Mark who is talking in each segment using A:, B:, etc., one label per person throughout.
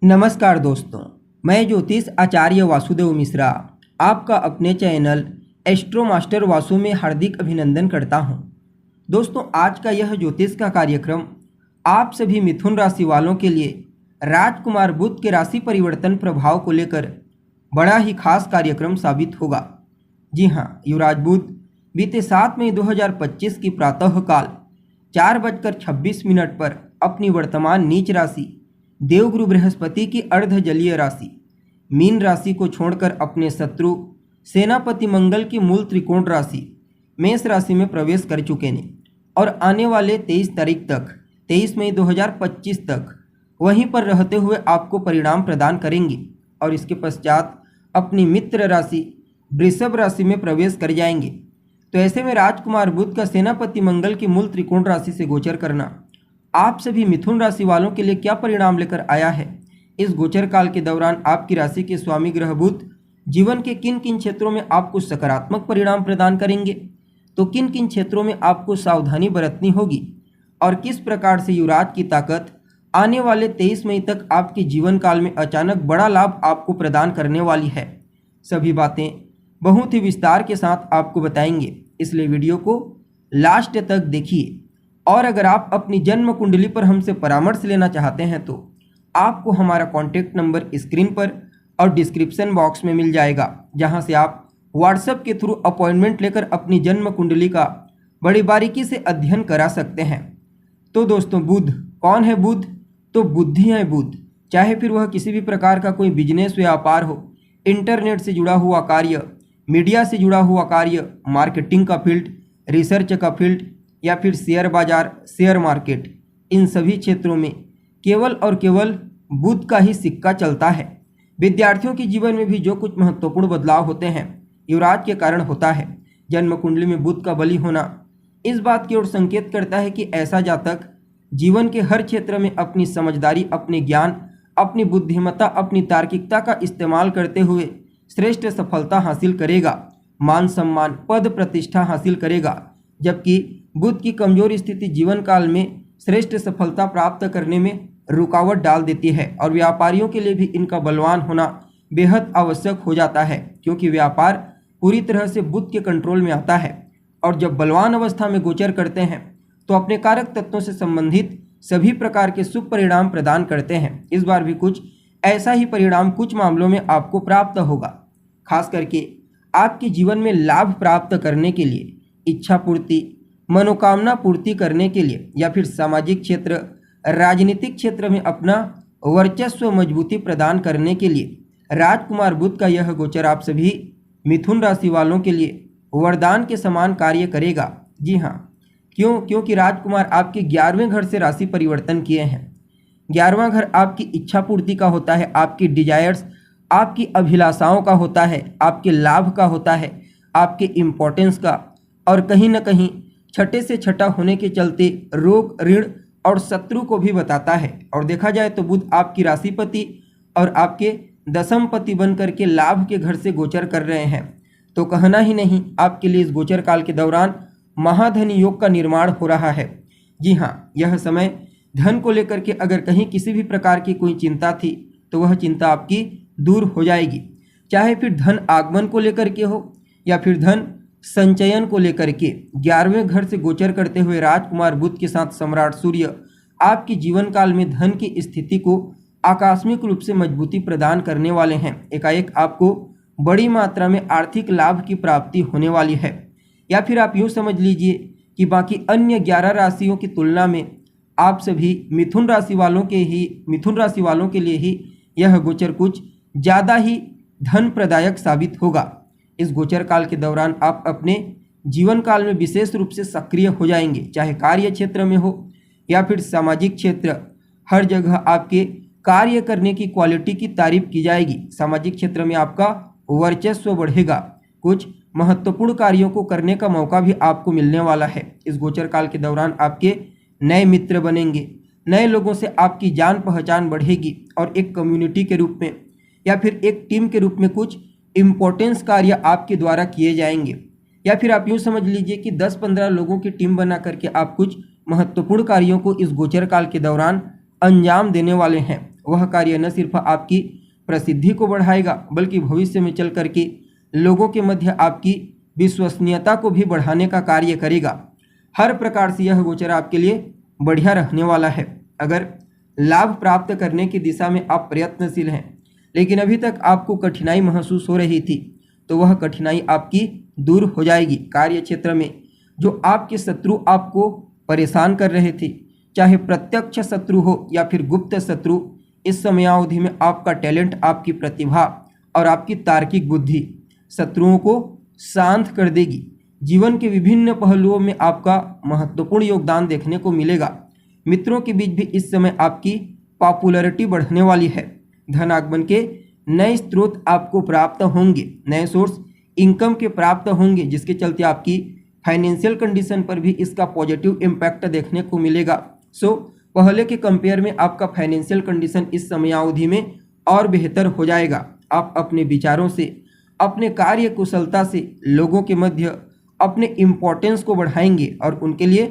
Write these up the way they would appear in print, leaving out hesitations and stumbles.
A: नमस्कार दोस्तों, मैं ज्योतिष आचार्य वासुदेव मिश्रा आपका अपने चैनल एस्ट्रो मास्टर वासु में हार्दिक अभिनंदन करता हूं। दोस्तों, आज का यह ज्योतिष का कार्यक्रम आप सभी मिथुन राशि वालों के लिए राजकुमार बुध के राशि परिवर्तन प्रभाव को लेकर बड़ा ही खास कार्यक्रम साबित होगा। जी हाँ, युवराज बुध बीते 7 मई 2025 की प्रातःकाल 4:26 पर अपनी वर्तमान नीच राशि देवगुरु बृहस्पति की अर्ध जलीय राशि मीन राशि को छोड़कर अपने शत्रु सेनापति मंगल की मूल त्रिकोण राशि मेष राशि में प्रवेश कर चुके हैं और आने वाले 23 तारीख तक 23 मई 2025 तक वहीं पर रहते हुए आपको परिणाम प्रदान करेंगे और इसके पश्चात अपनी मित्र राशि वृषभ राशि में प्रवेश कर जाएंगे। तो ऐसे में राजकुमार बुध का सेनापति मंगल की मूल त्रिकोण राशि से गोचर करना आप सभी मिथुन राशि वालों के लिए क्या परिणाम लेकर आया है। इस गोचर काल के दौरान आपकी राशि के स्वामी ग्रह बुध जीवन के किन किन क्षेत्रों में आपको सकारात्मक परिणाम प्रदान करेंगे, तो किन किन क्षेत्रों में आपको सावधानी बरतनी होगी और किस प्रकार से युवराज की ताकत आने वाले 23 मई तक आपके जीवन काल में अचानक बड़ा लाभ आपको प्रदान करने वाली है। सभी बातें बहुत ही विस्तार के साथ आपको बताएंगे, इसलिए वीडियो को लास्ट तक देखिए। और अगर आप अपनी जन्म कुंडली पर हमसे परामर्श लेना चाहते हैं तो आपको हमारा कॉन्टैक्ट नंबर स्क्रीन पर और डिस्क्रिप्शन बॉक्स में मिल जाएगा, जहां से आप व्हाट्सएप के थ्रू अपॉइंटमेंट लेकर अपनी जन्म कुंडली का बड़ी बारीकी से अध्ययन करा सकते हैं। तो दोस्तों, बुध कौन है? बुध तो बुद्धि है बुध, चाहे फिर वह किसी भी प्रकार का कोई बिजनेस व्यापार हो, इंटरनेट से जुड़ा हुआ कार्य, मीडिया से जुड़ा हुआ कार्य, मार्केटिंग का फील्ड, रिसर्च का फील्ड या फिर शेयर बाजार, शेयर मार्केट, इन सभी क्षेत्रों में केवल और केवल बुध का ही सिक्का चलता है। विद्यार्थियों के जीवन में भी जो कुछ महत्वपूर्ण बदलाव होते हैं युवराज के कारण होता है। जन्म कुंडली में बुध का बली होना इस बात की ओर संकेत करता है कि ऐसा जातक जीवन के हर क्षेत्र में अपनी समझदारी, अपने ज्ञान, अपनी बुद्धिमत्ता, अपनी तार्किकता का इस्तेमाल करते हुए श्रेष्ठ सफलता हासिल करेगा, मान सम्मान, पद प्रतिष्ठा हासिल करेगा। जबकि बुध की कमजोर स्थिति जीवन काल में श्रेष्ठ सफलता प्राप्त करने में रुकावट डाल देती है और व्यापारियों के लिए भी इनका बलवान होना बेहद आवश्यक हो जाता है, क्योंकि व्यापार पूरी तरह से बुध के कंट्रोल में आता है और जब बलवान अवस्था में गोचर करते हैं तो अपने कारक तत्वों से संबंधित सभी प्रकार के शुभ परिणाम प्रदान करते हैं। इस बार भी कुछ ऐसा ही परिणाम कुछ मामलों में आपको प्राप्त होगा। खास करके आपके जीवन में लाभ प्राप्त करने के लिए, इच्छा पूर्ति, मनोकामना पूर्ति करने के लिए या फिर सामाजिक क्षेत्र, राजनीतिक क्षेत्र में अपना वर्चस्व मजबूती प्रदान करने के लिए राजकुमार बुध का यह गोचर आप सभी मिथुन राशि वालों के लिए वरदान के समान कार्य करेगा। जी हाँ, क्योंकि राजकुमार आपके 11वें घर से राशि परिवर्तन किए हैं। 11वां घर आपकी इच्छा पूर्ति का होता है, आपकी डिजायर्स, आपकी अभिलाषाओं का होता है, आपके लाभ का होता है, आपके इम्पोर्टेंस का, और कहीं ना कहीं छठे से छठा होने के चलते रोग, ऋण और शत्रु को भी बताता है। और देखा जाए तो बुध आपकी राशिपति और आपके दशमपति बन करके लाभ के घर से गोचर कर रहे हैं, तो कहना ही नहीं, आपके लिए इस गोचर काल के दौरान महाधनी योग का निर्माण हो रहा है। जी हाँ, यह समय धन को लेकर के अगर कहीं किसी भी प्रकार की कोई चिंता थी तो वह चिंता आपकी दूर हो जाएगी, चाहे फिर धन आगमन को लेकर के हो या फिर धन संचयन को लेकर के। 11वें घर से गोचर करते हुए राजकुमार बुध के साथ सम्राट सूर्य आपकी जीवन काल में धन की स्थिति को आकस्मिक रूप से मजबूती प्रदान करने वाले हैं। एकाएक आपको बड़ी मात्रा में आर्थिक लाभ की प्राप्ति होने वाली है, या फिर आप यूँ समझ लीजिए कि बाकी अन्य 11 राशियों की तुलना में आप सभी मिथुन राशि वालों के लिए ही यह गोचर कुछ ज़्यादा ही धन प्रदायक साबित होगा। इस गोचर काल के दौरान आप अपने जीवन काल में विशेष रूप से सक्रिय हो जाएंगे, चाहे कार्य क्षेत्र में हो या फिर सामाजिक क्षेत्र। हर जगह आपके कार्य करने की क्वालिटी की तारीफ की जाएगी। सामाजिक क्षेत्र में आपका वर्चस्व बढ़ेगा, कुछ महत्वपूर्ण कार्यों को करने का मौका भी आपको मिलने वाला है। इस गोचर काल के दौरान आपके नए मित्र बनेंगे, नए लोगों से आपकी जान पहचान बढ़ेगी और एक कम्युनिटी के रूप में या फिर एक टीम के रूप में कुछ इम्पोर्टेंस कार्य आपके द्वारा किए जाएंगे, या फिर आप यूँ समझ लीजिए कि 10-15 लोगों की टीम बना करके आप कुछ महत्वपूर्ण कार्यों को इस गोचर काल के दौरान अंजाम देने वाले हैं। वह कार्य न सिर्फ आपकी प्रसिद्धि को बढ़ाएगा बल्कि भविष्य में चल करके लोगों के मध्य आपकी विश्वसनीयता को भी बढ़ाने का कार्य करेगा। हर प्रकार से यह गोचर आपके लिए बढ़िया रहने वाला है। अगर लाभ प्राप्त करने की दिशा में आप प्रयत्नशील हैं लेकिन अभी तक आपको कठिनाई महसूस हो रही थी तो वह कठिनाई आपकी दूर हो जाएगी। कार्य क्षेत्र में जो आपके शत्रु आपको परेशान कर रहे थे, चाहे प्रत्यक्ष शत्रु हो या फिर गुप्त शत्रु, इस समयावधि में आपका टैलेंट, आपकी प्रतिभा और आपकी तार्किक बुद्धि शत्रुओं को शांत कर देगी। जीवन के विभिन्न पहलुओं में आपका महत्वपूर्ण योगदान देखने को मिलेगा। मित्रों के बीच भी इस समय आपकी पॉपुलैरिटी बढ़ने वाली है। धन आगमन के नए स्रोत आपको प्राप्त होंगे, नए सोर्स इनकम के प्राप्त होंगे, जिसके चलते आपकी फाइनेंशियल कंडीशन पर भी इसका पॉजिटिव इम्पैक्ट देखने को मिलेगा। पहले के कंपेयर में आपका फाइनेंशियल कंडीशन इस समयावधि में और बेहतर हो जाएगा। आप अपने विचारों से, अपने कार्य कुशलता से लोगों के मध्य अपने इम्पोर्टेंस को बढ़ाएंगे और उनके लिए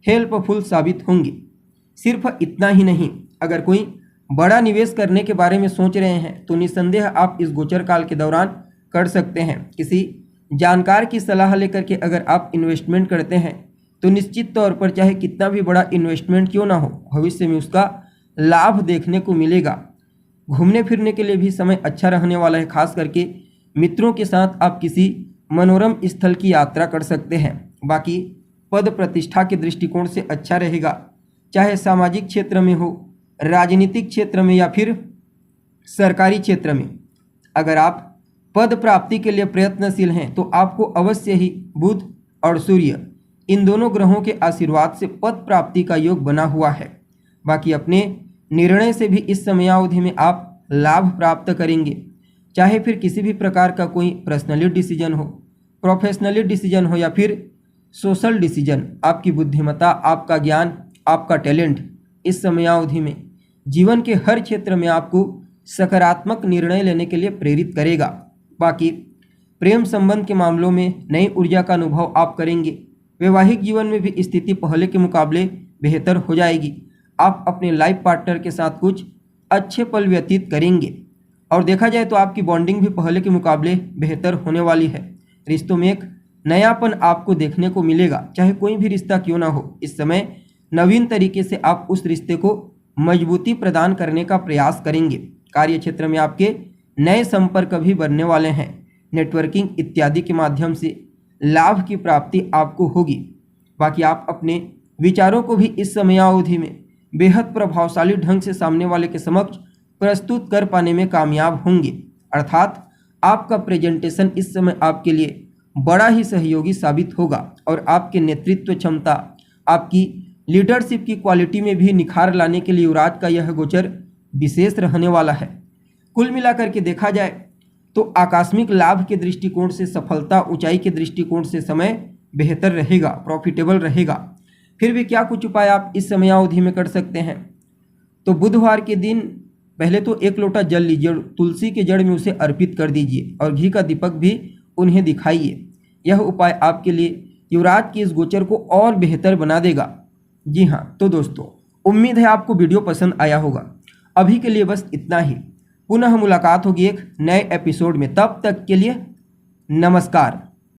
A: हेल्पफुल साबित होंगे। सिर्फ इतना ही नहीं, अगर कोई बड़ा निवेश करने के बारे में सोच रहे हैं तो निस्संदेह आप इस गोचर काल के दौरान कर सकते हैं। किसी जानकार की सलाह लेकर के अगर आप इन्वेस्टमेंट करते हैं तो निश्चित तौर पर चाहे कितना भी बड़ा इन्वेस्टमेंट क्यों ना हो, भविष्य में उसका लाभ देखने को मिलेगा। घूमने फिरने के लिए भी समय अच्छा रहने वाला है। खास करके मित्रों के साथ आप किसी मनोरम स्थल की यात्रा कर सकते हैं। बाकी पद प्रतिष्ठा के दृष्टिकोण से अच्छा रहेगा, चाहे सामाजिक क्षेत्र में हो, राजनीतिक क्षेत्र में या फिर सरकारी क्षेत्र में। अगर आप पद प्राप्ति के लिए प्रयत्नशील हैं तो आपको अवश्य ही बुध और सूर्य, इन दोनों ग्रहों के आशीर्वाद से पद प्राप्ति का योग बना हुआ है। बाकी अपने निर्णय से भी इस समयावधि में आप लाभ प्राप्त करेंगे, चाहे फिर किसी भी प्रकार का कोई पर्सनली डिसीजन हो, प्रोफेशनली डिसीजन हो या फिर सोशल डिसीजन। आपकी बुद्धिमत्ता, आपका ज्ञान, आपका टैलेंट इस समयावधि में जीवन के हर क्षेत्र में आपको सकारात्मक निर्णय लेने के लिए प्रेरित करेगा। बाकी प्रेम संबंध के मामलों में नई ऊर्जा का अनुभव आप करेंगे। वैवाहिक जीवन में भी स्थिति पहले के मुकाबले बेहतर हो जाएगी। आप अपने लाइफ पार्टनर के साथ कुछ अच्छे पल व्यतीत करेंगे और देखा जाए तो आपकी बॉन्डिंग भी पहले के मुकाबले बेहतर होने वाली है। रिश्तों में एक नयापन आपको देखने को मिलेगा, चाहे कोई भी रिश्ता क्यों ना हो। इस समय नवीन तरीके से आप उस रिश्ते को मजबूती प्रदान करने का प्रयास करेंगे। कार्य क्षेत्र में आपके नए संपर्क भी बनने वाले हैं। नेटवर्किंग इत्यादि के माध्यम से लाभ की प्राप्ति आपको होगी। बाकी आप अपने विचारों को भी इस समयावधि में बेहद प्रभावशाली ढंग से सामने वाले के समक्ष प्रस्तुत कर पाने में कामयाब होंगे। अर्थात आपका प्रेजेंटेशन इस समय आपके लिए बड़ा ही सहयोगी साबित होगा और आपके नेतृत्व क्षमता, आपकी लीडरशिप की क्वालिटी में भी निखार लाने के लिए युवराज का यह गोचर विशेष रहने वाला है। कुल मिलाकर के देखा जाए तो आकस्मिक लाभ के दृष्टिकोण से, सफलता, ऊंचाई के दृष्टिकोण से समय बेहतर रहेगा, प्रॉफिटेबल रहेगा। फिर भी क्या कुछ उपाय आप इस समयावधि में कर सकते हैं? तो बुधवार के दिन पहले तो 1 लोटा जल लीजिए, तुलसी के जड़ में उसे अर्पित कर दीजिए और घी का दीपक भी उन्हें दिखाइए। यह उपाय आपके लिए युवराज की इस गोचर को और बेहतर बना देगा। जी हाँ, तो दोस्तों उम्मीद है आपको वीडियो पसंद आया होगा। अभी के लिए बस इतना ही। पुनः मुलाकात होगी एक नए एपिसोड में। तब तक के लिए नमस्कार।